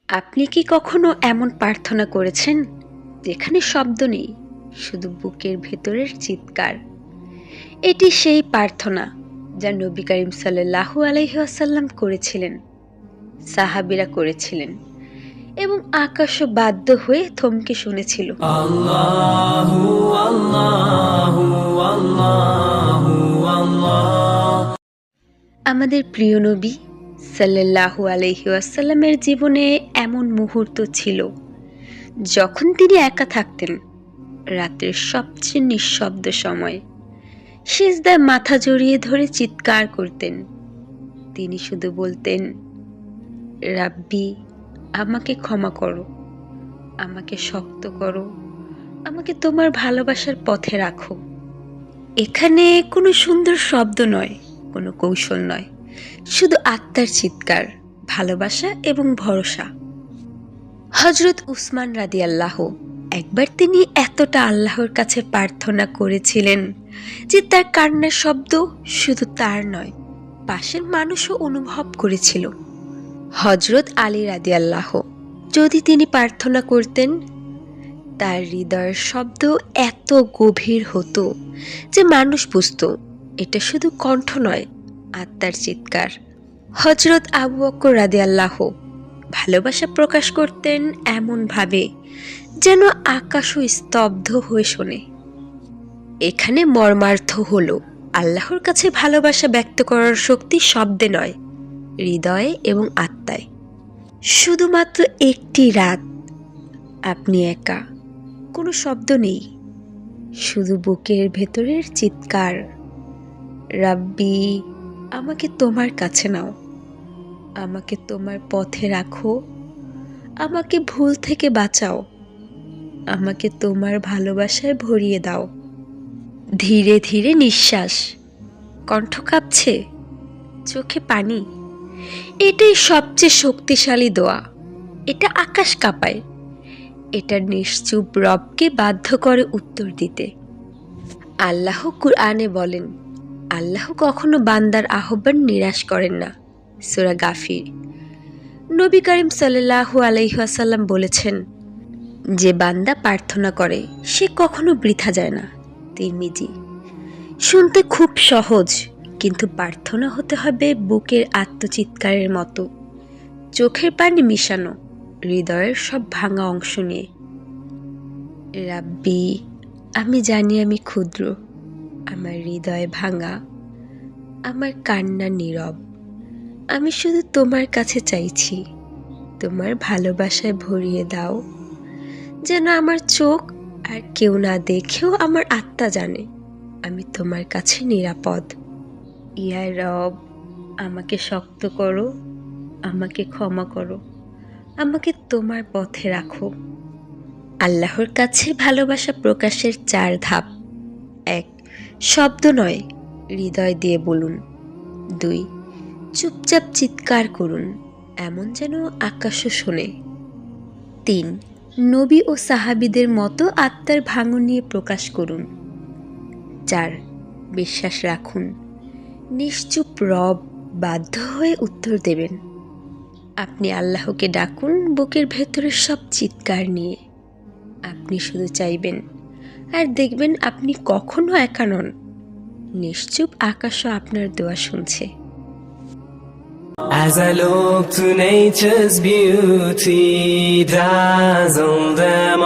আপনি কি কখনো এমন প্রার্থনা করেছেন যেখানে শব্দ নেই, শুধু বুকের ভেতরের চিৎকার? এটি সেই প্রার্থনা যা নবী করিম সাল্লাল্লাহু আলাইহি ওয়াসাল্লাম করেছিলেন, সাহাবীরা করেছিলেন এবং আকাশও বাধ্য হয়ে থমকে শুনেছিল। আল্লাহু আল্লাহু আল্লাহু আল্লাহ। আমাদের প্রিয় নবী সাল্লাল্লাহু আলাইহি ওয়াসাল্লামের জীবনে এমন মুহূর্ত ছিল যখন তিনি একা থাকতেন, রাতের সবচেয়ে নিঃশব্দ সময় সিজদায় মাথা জড়িয়ে ধরে চিৎকার করতেন। তিনি শুধু বলতেন, রাব্বি, আমাকে ক্ষমা করো, আমাকে শক্ত করো, আমাকে তোমার ভালোবাসার পথে রাখো। এখানে কোনো সুন্দর শব্দ নয়, কোনো কৌশল নয়, শুধু আত্মার চিৎকার, ভালোবাসা এবং ভরসা। হযরত উসমান রাদিয়াল্লাহু, একবার তিনি এতটা আল্লাহর কাছে প্রার্থনা করেছিলেন যে তার কান্নার শব্দ শুধু তার নয়, পাশের মানুষও অনুভব করেছিল। হযরত আলী রাদিয়াল্লাহু, যদি তিনি প্রার্থনা করতেন, তার হৃদয়ের শব্দ এত গভীর হতো যে মানুষ বুঝত এটা শুধু কণ্ঠ নয়, আত্মার চিৎকার। হযরত আবু বকর রাদিয়াল্লাহু ভালোবাসা প্রকাশ করতেন এমনভাবে যেন আকাশও স্তব্ধ হয়ে শোনে। এখানে মর্মার্থ হলো, আল্লাহর কাছে ভালোবাসা ব্যক্ত করার শক্তি শব্দে নয়, হৃদয়ে এবং আত্মায়। শুধুমাত্র একটি রাত আপনি একা, কোনো শব্দ নেই, শুধু বুকের ভেতরের চিৎকার, রাব্বি, আমাকে তোমার কাছে নাও, আমাকে তোমার পথে রাখো, আমাকে ভুল থেকে বাঁচাও, আমাকে তোমার ভালোবাসায় ভরিয়ে দাও। ধীরে ধীরে নিঃশ্বাস, কণ্ঠ কাঁপছে, চোখে পানি। এটাই সবচেয়ে শক্তিশালী দোয়া। এটা আকাশ কাঁপায়, এটা নিশ্চুপ রবকে বাধ্য করে উত্তর দিতে। আল্লাহ কুরআনে বলেন, আল্লাহ কখনো বান্দার আহ্বান নিরাশ করেন না। সূরা গাফির। নবী করিম সাল্লাল্লাহু আলাইহি ওয়াসাল্লাম বলেছেন, যে বান্দা প্রার্থনা করে সে কখনো বৃথা যায় না। তিরমিজি। শুনতে খুব সহজ, কিন্তু প্রার্থনা হতে হবে বুকের আত্মচিৎকারের মতো, চোখের পানি মিশানো, হৃদয়ের সব ভাঙা অংশ নিয়ে। রাব্বি, আমি জানি আমি ক্ষুদ্র, আমার হৃদয় ভাঙা, আমার কান্না নীরব। আমি শুধু তোমার কাছে চাইছি, তোমার ভালোবাসায় ভরিয়ে দাও, যেন আমার চোখ আর কেউ না দেখেও আমার আত্মা জানে আমি তোমার কাছে নিরাপদ। ইয়া রব, আমাকে শক্ত করো, আমাকে ক্ষমা করো, আমাকে তোমার পথে রাখো। আল্লাহর কাছে ভালোবাসা প্রকাশের 4 ধাপ। 1. শব্দ নয়, হৃদয় দিয়ে বলুন। 2. চুপচাপ চিৎকার করুন, এমন যেন আকাশও শোনে। 3. নবী ও সাহাবীদের মতো আত্মার ভাঙন নিয়ে প্রকাশ করুন। 4. বিশ্বাস রাখুন, নিশ্চুপ রব বাধ্য হয়ে উত্তর দেবেন। আপনি আল্লাহকে ডাকুন বুকের ভেতরের সব চিৎকার নিয়ে। আপনি শুধু চাইবেন, আর দেখবেন আপনি কখনো একা নন। নিশ্চুপ আকাশও আপনার দোয়া শুনছে। As I look to nature's beauty, dazzle them